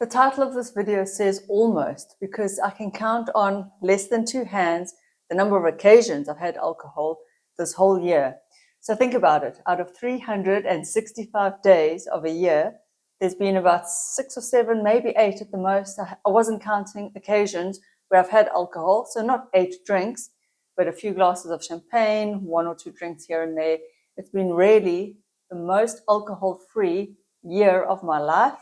The title of this video says almost because I can count on less than 2 hands the number of occasions I've had alcohol this whole year. So think about it. Out of 365 days of a year, there's been about 6 or 7, maybe 8 at the most. I wasn't counting occasions where I've had alcohol, so not 8 drinks, but a few glasses of champagne, 1 or 2 drinks here and there. It's been really the most alcohol-free year of my life.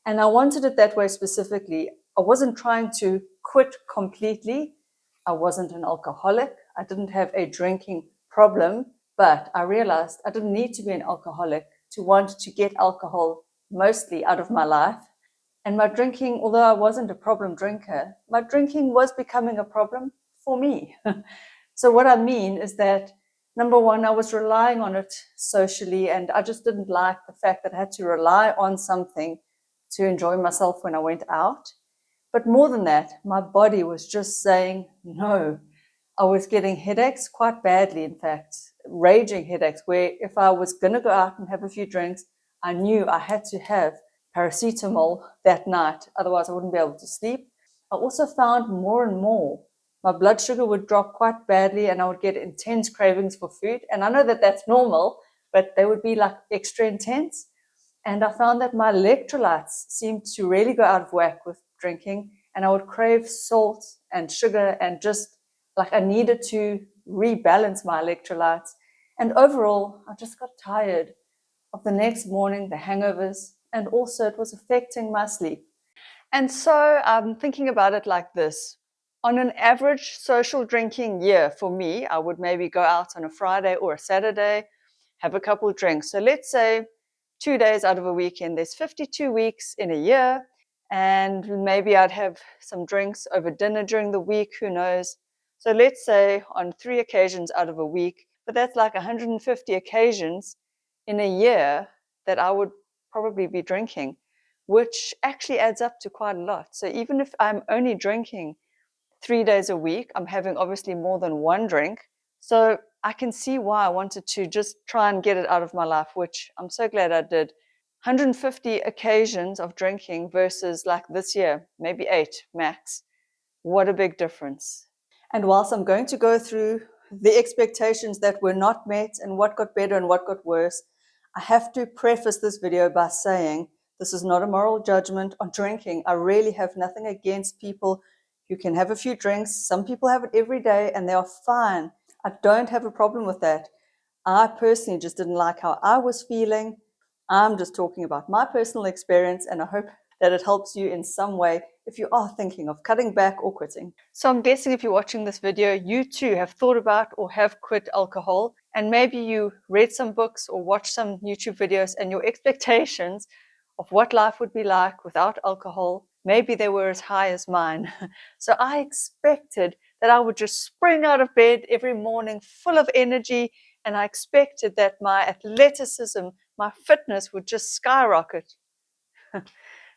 And I wanted it that way specifically. I wasn't trying to quit completely. I wasn't an alcoholic. I didn't have a drinking problem, but I realized I didn't need to be an alcoholic to want to get alcohol mostly out of my life. And my drinking, although I wasn't a problem drinker, my drinking was becoming a problem for me. So what I mean is that, number one, I was relying on it socially, and I just didn't like the fact that I had to rely on something to enjoy myself when I went out. But more than that, my body was just saying no. I was getting headaches quite badly, in fact, raging headaches, where if I was going to go out and have a few drinks, I knew I had to have paracetamol that night, otherwise I wouldn't be able to sleep. I also found more and more my blood sugar would drop quite badly and I would get intense cravings for food. And I know that that's normal, but they would be like extra intense. And I found that my electrolytes seemed to really go out of whack with drinking, and I would crave salt and sugar, and just like I needed to rebalance my electrolytes. And overall, I just got tired of the next morning, the hangovers, and also it was affecting my sleep. And so I'm thinking about it like this. On an average social drinking year for me, I would maybe go out on a Friday or a Saturday, have a couple of drinks. So let's say 2 days out of a weekend, there's 52 weeks in a year, and maybe I'd have some drinks over dinner during the week, who knows. So let's say on 3 occasions out of a week, but that's like 150 occasions in a year that I would probably be drinking, which actually adds up to quite a lot. So even if I'm only drinking 3 days a week, I'm having obviously more than 1 drink. So I can see why I wanted to just try and get it out of my life, which I'm so glad I did. 150 occasions of drinking versus like this year, maybe 8 max. What a big difference. And whilst I'm going to go through the expectations that were not met and what got better and what got worse, I have to preface this video by saying this is not a moral judgment on drinking. I really have nothing against people who can have a few drinks. Some people have it every day and they are fine. I don't have a problem with that. I personally just didn't like how I was feeling. I'm just talking about my personal experience, and I hope that it helps you in some way if you are thinking of cutting back or quitting. So I'm guessing if you're watching this video, you too have thought about or have quit alcohol, and maybe you read some books or watched some YouTube videos, and your expectations of what life would be like without alcohol, maybe they were as high as mine. So I expected that I would just spring out of bed every morning full of energy, and I expected that my athleticism, my fitness would just skyrocket.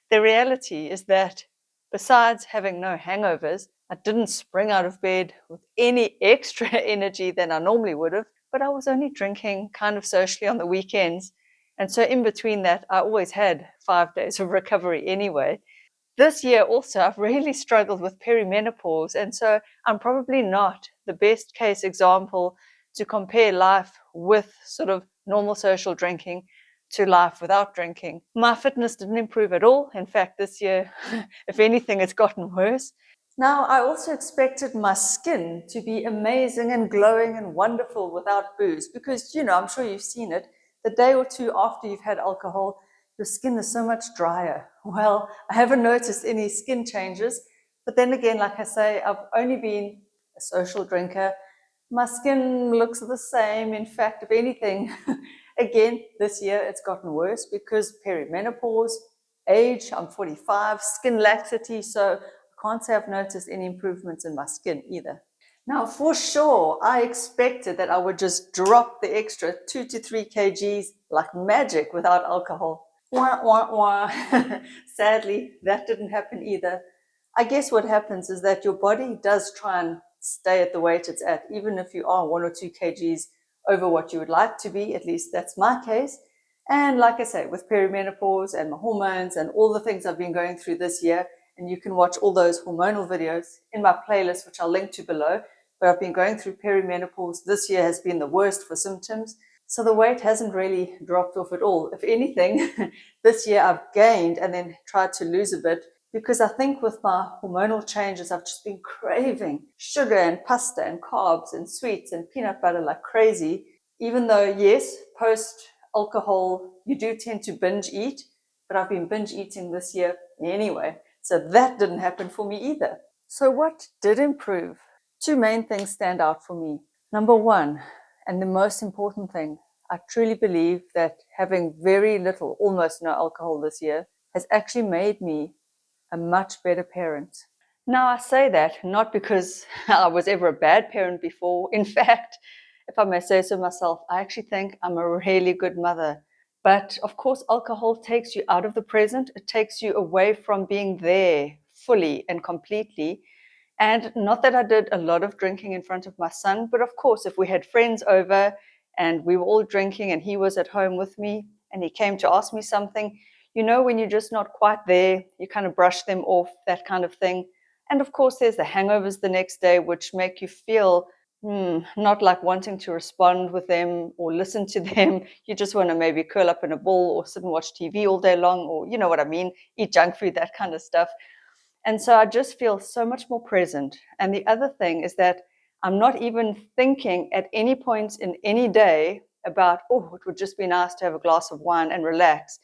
The reality is that besides having no hangovers, I didn't spring out of bed with any extra energy than I normally would have, but I was only drinking kind of socially on the weekends. And so in between that, I always had 5 days of recovery anyway. This year also, I've really struggled with perimenopause, and so I'm probably not the best case example to compare life with sort of normal social drinking to life without drinking. My fitness didn't improve at all. In fact, this year, if anything, it's gotten worse. Now, I also expected my skin to be amazing and glowing and wonderful without booze because, I'm sure you've seen it. The day or two after you've had alcohol, your skin is so much drier. Well, I haven't noticed any skin changes. But then again, like I say, I've only been a social drinker. My skin looks the same. In fact, if anything, again, this year it's gotten worse because perimenopause, age, I'm 45, skin laxity. So I can't say I've noticed any improvements in my skin either. Now, for sure, I expected that I would just drop the extra 2 to 3 kgs like magic without alcohol. Wah, wah, wah. Sadly, that didn't happen either. I guess what happens is that your body does try and stay at the weight it's at, even if you are 1 or 2 kgs over what you would like to be. At least that's my case. And like I say, with perimenopause and my hormones and all the things I've been going through this year, and you can watch all those hormonal videos in my playlist, which I'll link to below. But I've been going through perimenopause. This year has been the worst for symptoms. So the weight hasn't really dropped off at all. If anything, this year I've gained and then tried to lose a bit, because I think with my hormonal changes, I've just been craving sugar and pasta and carbs and sweets and peanut butter like crazy. Even though, yes, post alcohol, you do tend to binge eat, but I've been binge eating this year anyway. So that didn't happen for me either. So what did improve? Two main things stand out for me. Number one, and the most important thing, I truly believe that having very little, almost no alcohol this year has actually made me a much better parent. Now, I say that not because I was ever a bad parent before. In fact, if I may say so myself, I actually think I'm a really good mother. But of course, alcohol takes you out of the present. It takes you away from being there fully and completely. And not that I did a lot of drinking in front of my son, but of course, if we had friends over and we were all drinking and he was at home with me and he came to ask me something, you know, when you're just not quite there, you kind of brush them off, that kind of thing. And of course, there's the hangovers the next day, which make you feel not like wanting to respond with them or listen to them. You just want to maybe curl up in a ball or sit and watch TV all day long, or you know what I mean, eat junk food, that kind of stuff. And so I just feel so much more present. And the other thing is that I'm not even thinking at any point in any day about, oh, it would just be nice to have a glass of wine and relax,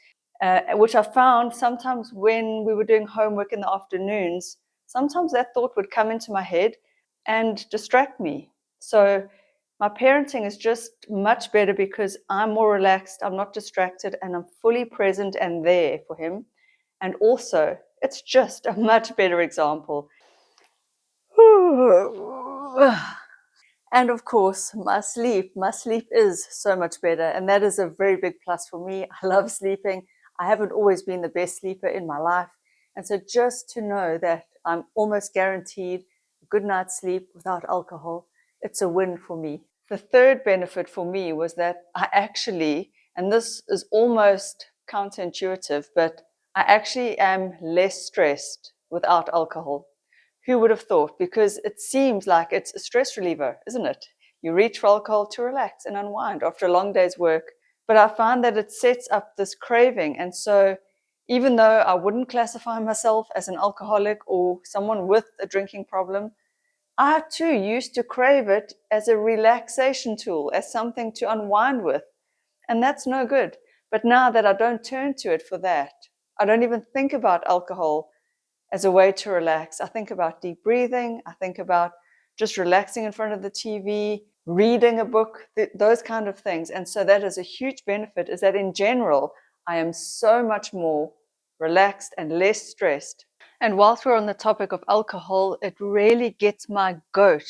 which I found sometimes when we were doing homework in the afternoons, sometimes that thought would come into my head and distract me. So my parenting is just much better because I'm more relaxed, I'm not distracted, and I'm fully present and there for him. And also, it's just a much better example. And of course, my sleep is so much better. And that is a very big plus for me. I love sleeping. I haven't always been the best sleeper in my life. And so just to know that I'm almost guaranteed a good night's sleep without alcohol, it's a win for me. The third benefit for me was that I actually, and this is almost counterintuitive, but I actually am less stressed without alcohol. Who would have thought? Because it seems like it's a stress reliever, isn't it? You reach for alcohol to relax and unwind after a long day's work. But I find that it sets up this craving. And so even though I wouldn't classify myself as an alcoholic or someone with a drinking problem, I too used to crave it as a relaxation tool, as something to unwind with. And that's no good. But now that I don't turn to it for that, I don't even think about alcohol as a way to relax. I think about deep breathing. I think about just relaxing in front of the TV, reading a book, those kind of things. And so that is a huge benefit, is that in general, I am so much more relaxed and less stressed. And whilst we're on the topic of alcohol, it really gets my goat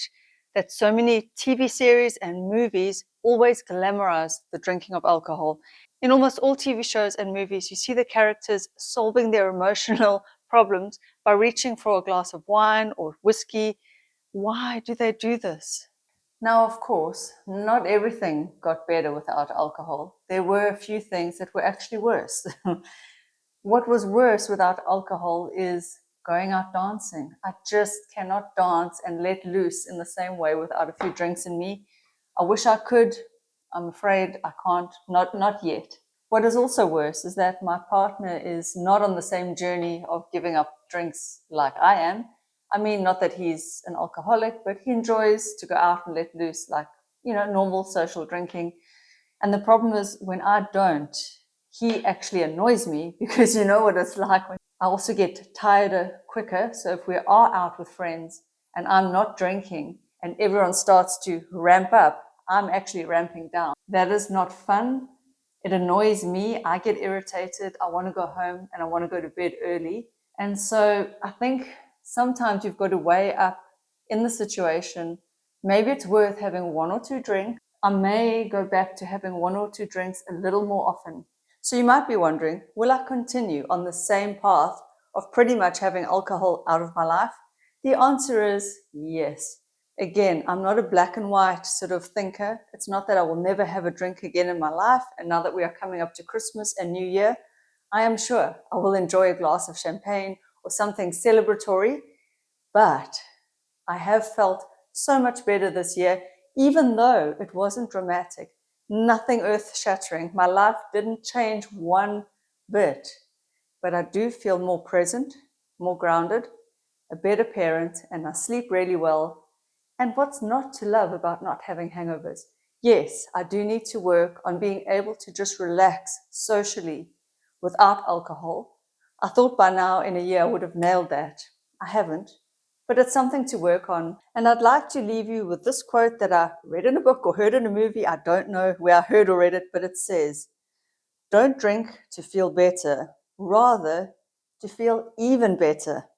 that so many TV series and movies always glamorize the drinking of alcohol. In almost all TV shows and movies, you see the characters solving their emotional problems by reaching for a glass of wine or whiskey. Why do they do this? Now, of course, not everything got better without alcohol. There were a few things that were actually worse. What was worse without alcohol is going out dancing. I just cannot dance and let loose in the same way without a few drinks in me. I wish I could. I'm afraid I can't, not yet. What is also worse is that my partner is not on the same journey of giving up drinks like I am. I mean, not that he's an alcoholic, but he enjoys to go out and let loose, like, normal social drinking. And the problem is when I don't, he actually annoys me because you know what it's like. When I also get tired quicker. So if we are out with friends and I'm not drinking and everyone starts to ramp up, I'm actually ramping down. That is not fun. It annoys me. I get irritated. I want to go home and I want to go to bed early. And so I think sometimes you've got to weigh up in the situation. Maybe it's worth having one or two drinks. I may go back to having one or two drinks a little more often. So you might be wondering, will I continue on the same path of pretty much having alcohol out of my life? The answer is yes. Again, I'm not a black and white sort of thinker. It's not that I will never have a drink again in my life. And now that we are coming up to Christmas and New Year, I am sure I will enjoy a glass of champagne or something celebratory. But I have felt so much better this year, even though it wasn't dramatic. Nothing earth-shattering. My life didn't change one bit. But I do feel more present, more grounded, a better parent, and I sleep really well. And what's not to love about not having hangovers? Yes, I do need to work on being able to just relax socially without alcohol. I thought by now in a year I would have nailed that. I haven't, but it's something to work on. And I'd like to leave you with this quote that I read in a book or heard in a movie. I don't know where I heard or read it, but it says, "Don't drink to feel better, rather to feel even better."